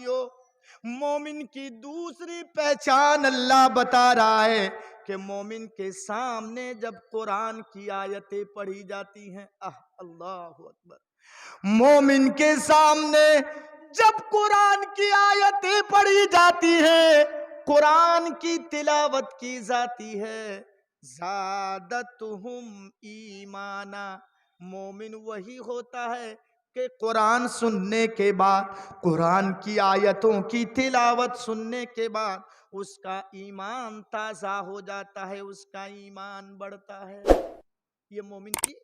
भाइयों, मोमिन की दूसरी पहचान अल्लाह बता रहा है कि मोमिन के सामने जब कुरान की आयतें पढ़ी जाती हैं, अल्लाहु अकबर, मोमिन के सामने जब कुरान की आयतें पढ़ी जाती है, कुरान की तिलावत की जाती है, ज़ादतहुम ईमाना, मोमिन वही होता है कि कुरान सुनने के बाद, कुरान की आयतों की तिलावत सुनने के बाद उसका ईमान ताज़ा हो जाता है, उसका ईमान बढ़ता है। ये मोमिन की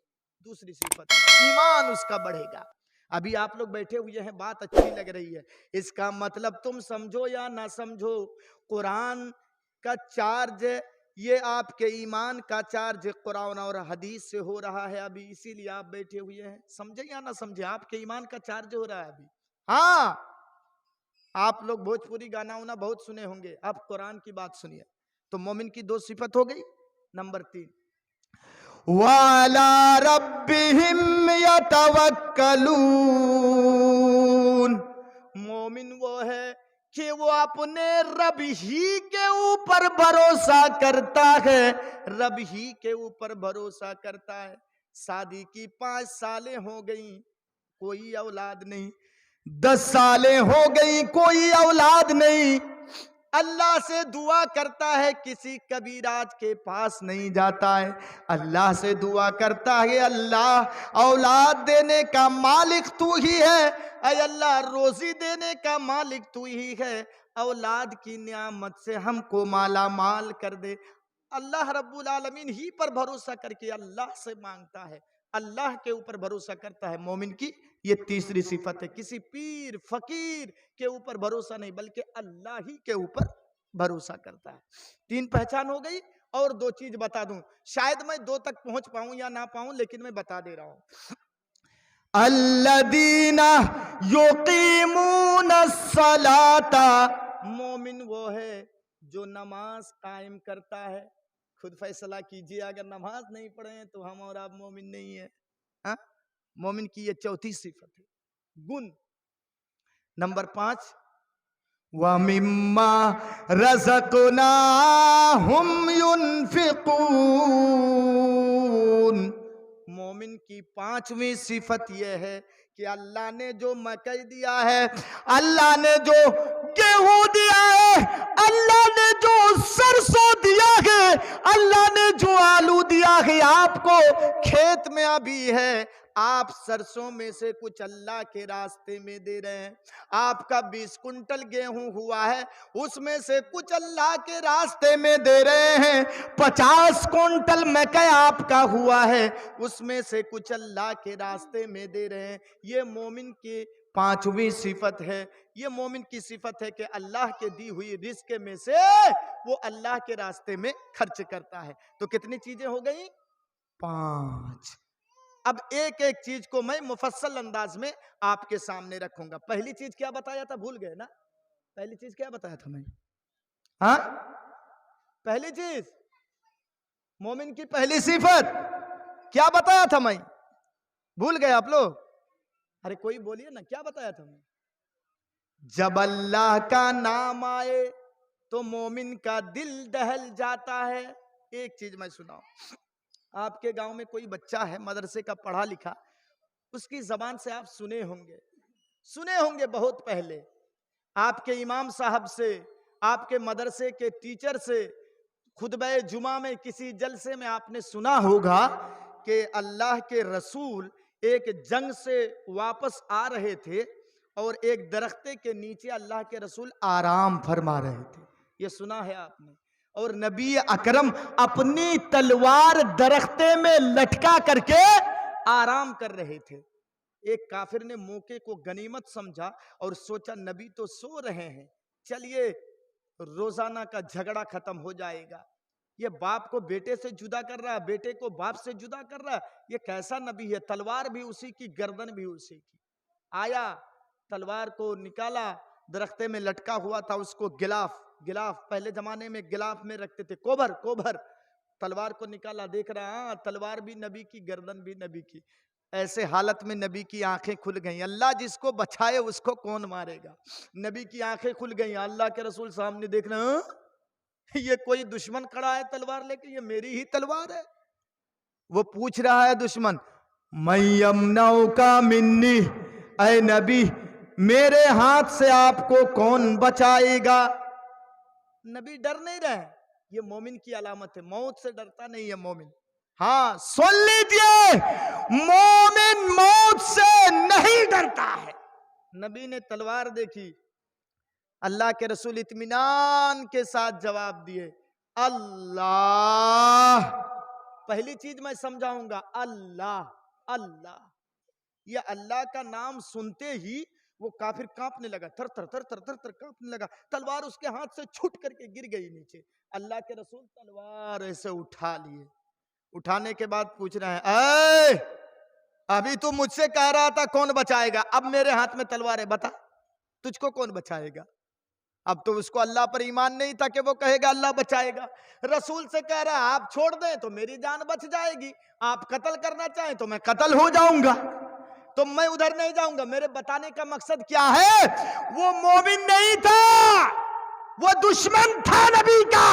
दूसरी सिफत है, ईमान उसका बढ़ेगा। अभी आप लोग बैठे हुए हैं, बात अच्छी लग रही है, इसका मतलब तुम समझो या ना समझो, कुरान का चार्ज, ये आपके ईमान का चार्ज कुरान और हदीस से हो रहा है अभी, इसीलिए आप बैठे हुए हैं। समझे या ना समझे, आपके ईमान का चार्ज हो रहा है अभी। हाँ, आप लोग भोजपुरी गाना उना बहुत सुने होंगे, अब कुरान की बात सुनिए। तो मोमिन की दो सिफत हो गई। नंबर 3, वाला रब्बिहिम यतवक्कलून, मोमिन वो है कि वो अपने रब ही के ऊपर भरोसा करता है, रब ही के ऊपर भरोसा करता है। शादी की 5 सालें हो गई, कोई औलाद नहीं, 10 सालें हो गई, कोई औलाद नहीं, अल्लाह से दुआ करता है, किसी कबीराज के पास नहीं जाता है, अल्लाह से दुआ करता है, अल्लाह औलाद देने का मालिक तू ही है, ऐ अल्लाह रोजी देने का मालिक तू ही है, औलाद की नियामत से हमको माला माल कर दे। अल्लाह रब्बुल आलमीन ही पर भरोसा करके अल्लाह से मांगता है, अल्लाह के ऊपर भरोसा करता है। मोमिन की ये तीसरी सिफत है, किसी पीर फकीर के ऊपर भरोसा नहीं, बल्कि अल्लाह ही के ऊपर भरोसा करता है। 3 पहचान हो गई। और 2 चीज बता दूं, शायद मैं 2 तक पहुंच पाऊं या ना पाऊं, लेकिन मैं बता दे रहा हूं। अल्लदीना युकीमूना सलाता, मोमिन वो है जो नमाज कायम करता है। खुद फैसला कीजिए, अगर नमाज नहीं पढ़े हैं तो हम और आप मोमिन नहीं है। हाँ? मोमिन की ये चौथी सिफत है, गुण। नंबर 5, व मिम्मा रज़क़नाहुम युनफिकून, मोमिन की 5वीं सिफत यह है कि अल्लाह ने जो मकई दिया है, अल्लाह ने जो गेहूं दिया है, अल्लाह ने जो सरसों दिया है, अल्लाह ने जो आलू दिया है, आपको खेत में अभी है, आप सरसों में से कुछ अल्लाह के रास्ते में दे रहे हैं। आपका 20 कुंटल गेहूं हुआ है, उसमें से कुछ अल्लाह के रास्ते में दे रहे हैं। 50 कुंटल मकई आपका हुआ है, उसमें से कुछ अल्लाह के रास्ते में दे रहे हैं। ये मोमिन की 5वीं सिफत है। ये मोमिन की सिफत है कि अल्लाह के दी हुई रिस्क में से वो अल्लाह के रास्ते में खर्च करता है। तो कितनी चीजें हो गई? 5। अब एक एक चीज को मैं मुफस्सल अंदाज में आपके सामने रखूंगा। पहली चीज क्या बताया था, भूल गए ना? पहली चीज क्या बताया था मैं? हाँ, पहली चीज, मोमिन की पहली सिफत क्या बताया था मैं? भूल गए आप लोग? अरे कोई बोलिए ना, क्या बताया था मैं? जब अल्लाह का नाम आए तो मोमिन का दिल दहल जाता है। एक चीज मैं सुनाऊं, आपके गांव में कोई बच्चा है मदरसे का पढ़ा लिखा, उसकी जबान से आप सुने होंगे बहुत पहले, आपके इमाम साहब से, आपके मदरसे के टीचर से, खुतबे जुमा में, किसी जलसे में आपने सुना होगा कि अल्लाह के रसूल एक जंग से वापस आ रहे थे और एक दरख्ते के नीचे अल्लाह के रसूल आराम फरमा रहे थे। ये सुना है आपने? और नबी अकरम अपनी तलवार दरख्ते में लटका करके आराम कर रहे थे। एक काफिर ने मौके को गनीमत समझा और सोचा नबी तो सो रहे हैं, चलिए रोजाना का झगड़ा खत्म हो जाएगा। ये बाप को बेटे से जुदा कर रहा है, बेटे को बाप से जुदा कर रहा है, ये कैसा नबी है? तलवार भी उसी की, गर्दन भी उसी की। आया, तलवार को निकाला, दरख्ते में लटका हुआ था, उसको गिलाफ, पहले जमाने में गिलाफ में रखते थे, कोबर, तलवार को निकाला, देख रहा, हाँ तलवार भी नबी की, गर्दन भी नबी की। ऐसे हालत में नबी की आंखें खुल गई। अल्लाह जिसको बचाए उसको कौन मारेगा। नबी की आंखें खुल गई। अल्लाह के रसूल सामने देखना, ये कोई दुश्मन खड़ा है तलवार लेके, ये मेरी ही तलवार है। वो पूछ रहा है दुश्मन, मैं यमनाउ का मिन्नी, ऐ नबी मेरे हाथ से आपको कौन बचाएगा। नबी डर नहीं रहे। ये मोमिन की अलामत है, मौत से डरता नहीं है मोमिन। हाँ सुन लीजिए, मोमिन मौत से नहीं डरता है। नबी ने तलवार देखी, अल्लाह के रसूल इत्मीनान के साथ जवाब दिए, अल्लाह। पहली चीज मैं समझाऊंगा, अल्लाह अल्लाह। ये अल्लाह का नाम सुनते ही वो काफिर कांपने लगा, थर थर थर थर थर थर कांपने लगा। तलवार उसके हाथ से छूट करके गिर गई नीचे। अल्लाह के रसूल तलवार ऐसे उठा लिए। उठाने के बाद पूछ रहे हैं, ऐ अभी तू मुझसे कह रहा था कौन बचाएगा, अब मेरे हाथ में तलवार है, बता तुझको कौन बचाएगा। अब तो उसको अल्लाह पर ईमान नहीं था कि वो कहेगा अल्लाह बचाएगा। रसूल से कह रहा है आप छोड़ दें तो मेरी जान बच जाएगी, आप कत्ल करना चाहें तो मैं कत्ल हो जाऊंगा, तो मैं उधर नहीं जाऊंगा। मेरे बताने का मकसद क्या है, वो मोमिन नहीं था, वो दुश्मन था नबी का,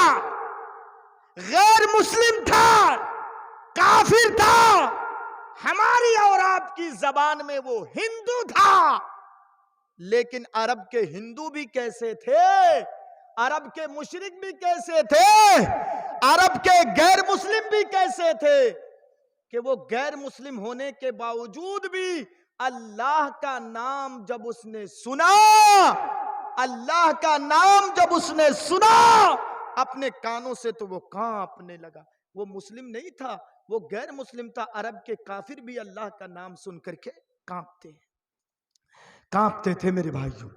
गैर मुस्लिम था, काफिर था। हमारी और आपकी जबान में वो हिंदू था। लेकिन अरब के हिंदू भी कैसे थे, अरब के मुशरिक भी कैसे थे, अरब के गैर मुस्लिम भी कैसे थे, कि वो गैर मुस्लिम होने के बावजूद भी अल्लाह का नाम जब उसने सुना, अल्लाह का नाम जब उसने सुना अपने कानों से, तो वो कांपने लगा। वो मुस्लिम नहीं था, वो गैर मुस्लिम था। अरब के काफिर भी अल्लाह का नाम सुन करके कांपते थे। मेरे भाइयों,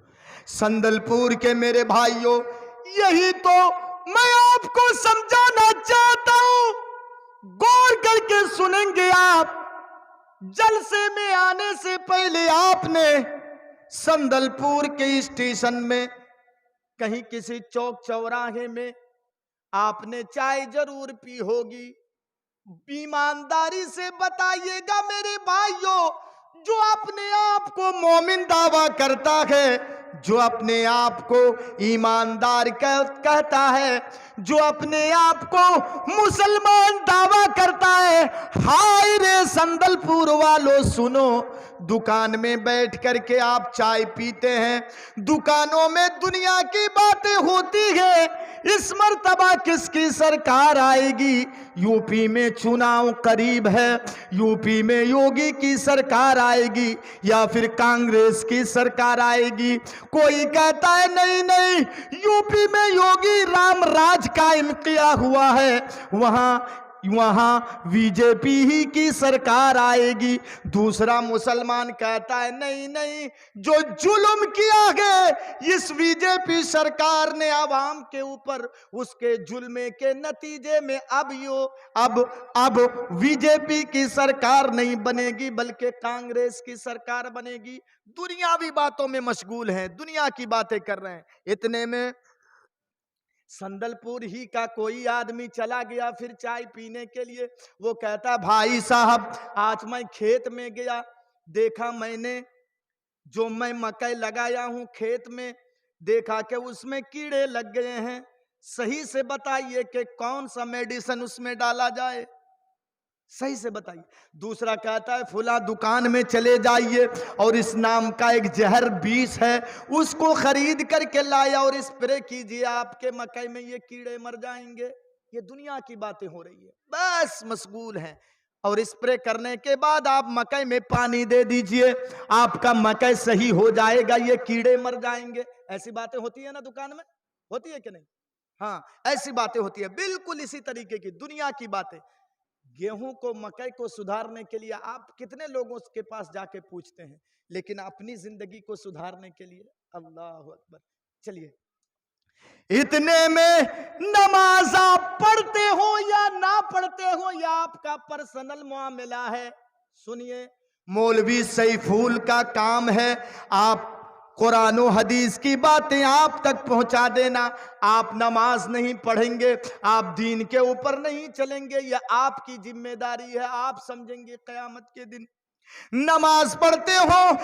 संदलपुर के मेरे भाइयों, यही तो मैं आपको समझाना चाहता हूं। गौर करके सुनेंगे आप। जलसे में आने से पहले आपने संदलपुर के स्टेशन में, कहीं किसी चौक चौराहे में आपने चाय जरूर पी होगी। ईमानदारी से बताइएगा मेरे भाइयों, जो अपने आप को मोमिन दावा करता है, जो अपने आप को ईमानदार कहता है, जो अपने आप को मुसलमान दावा करता है, हाय रे संदलपुर वालों सुनो। दुकान में बैठ करके आप चाय पीते हैं, दुकानों में दुनिया की बातें होती है। इस मर्तबा किसकी सरकार आएगी, यूपी में चुनाव करीब है, यूपी में योगी की सरकार आएगी या फिर कांग्रेस की सरकार आएगी। कोई कहता है नहीं नहीं, यूपी में योगी राम राज कायम किया हुआ है, वहां बीजेपी ही की सरकार आएगी। दूसरा मुसलमान कहता है नहीं नहीं, जो जुल्म किया है इस बीजेपी सरकार ने आवाम के ऊपर, उसके जुल्मे के नतीजे में अब बीजेपी की सरकार नहीं बनेगी बल्कि कांग्रेस की सरकार बनेगी। दुनियावी बातों में मशगूल हैं, दुनिया की बातें कर रहे हैं। इतने में संदलपुर ही का कोई आदमी चला गया फिर चाय पीने के लिए। वो कहता भाई साहब, आज मैं खेत में गया, देखा मैंने जो मैं मकई लगाया हूं खेत में, देखा कि उसमें कीड़े लग गए हैं। सही से बताइए कि कौन सा मेडिसिन उसमें डाला जाए, सही से बताइए। दूसरा कहता है फुला दुकान में चले जाइए और इस नाम का एक जहर बीज है, उसको खरीद करके लाया और स्प्रे कीजिए, आपके मकई में ये कीड़े मर जाएंगे। ये दुनिया की बातें हो रही है, बस मशगूल हैं। और स्प्रे करने के बाद आप मकई में पानी दे दीजिए, आपका मकई सही हो जाएगा, ये कीड़े मर जाएंगे। ऐसी बातें होती है ना दुकान में, होती है कि नहीं? हाँ, ऐसी बातें होती है, बिल्कुल इसी तरीके की दुनिया की बातें। गेहूं को, मकई को सुधारने के लिए आप कितने लोगों के पास जाके पूछते हैं, लेकिन अपनी जिंदगी को सुधारने के लिए, अल्लाह अकबर। चलिए, इतने में नमाज आप पढ़ते हो या ना पढ़ते हो, या आपका पर्सनल मामला है। सुनिए, मौलवी सैफुल का काम है आप कुरान और हदीस की बातें आप तक पहुंचा देना। आप नमाज नहीं पढ़ेंगे, आप दीन के ऊपर नहीं चलेंगे, यह आपकी जिम्मेदारी है। आप समझेंगे क़यामत के दिन नमाज पढ़ते हो